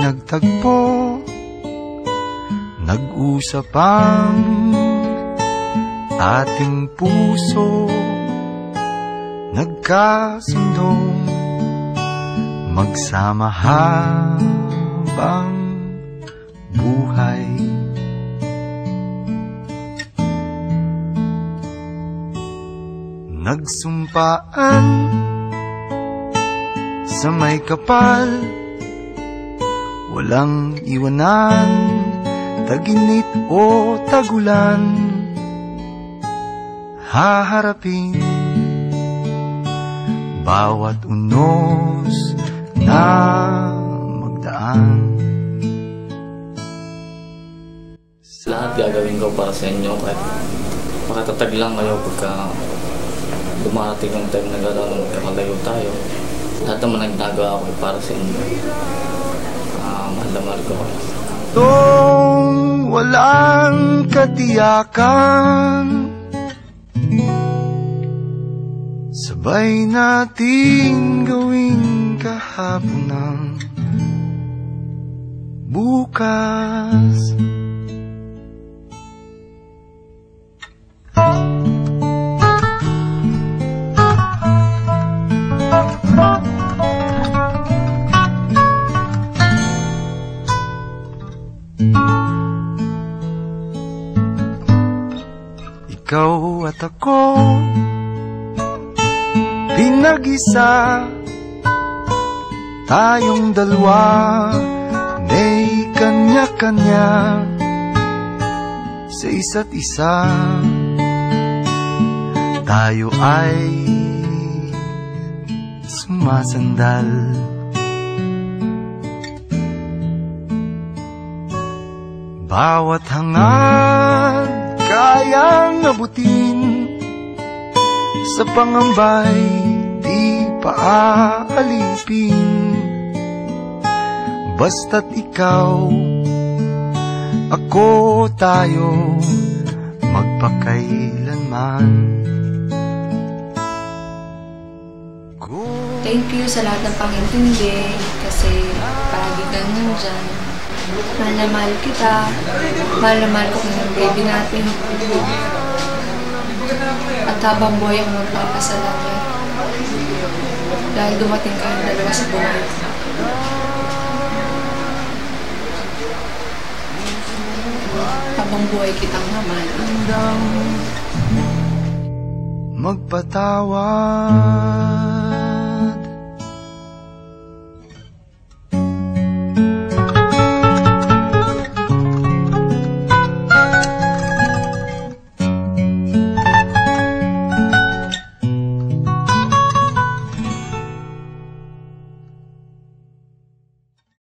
nagtagpo, nag-usap ang ating puso, nagkasundong magsama habang buhay. Nagsumpaan sa may kapal, walang iwanan, taginit o tagulan, haharapin bawat unos na magdaan. Lahat gagawin ko para sa inyo, kahit makatatag lang kayo pagka dumarating ang time na gano'n, kakalayo tayo. Lahat naman ang ginagawa ko para sa inyo. Mahal na mahal ko kayo. Itong walang katiyakan, sabay natin gawing kahapon ng bukas. Ikaw at ako, pinag-isa, tayong dalawa, may kanya-kanya sa isa't isa. Tayo ay sumasandal, bawat hangad kayang abutin, sa pangambay di paaalipin. Basta't ikaw, ako, tayo, magpakailanman. Thank you sa lahat ng pangintindi, kasi palagi kang nandyan. Mahal na mahal kita, mahal na mahal ko ng baby natin. At habang buhay ang magpapasalamat, dahil dumating kayong dalawa sa buhay. Habang buhay kitang mahal. Magpatawad.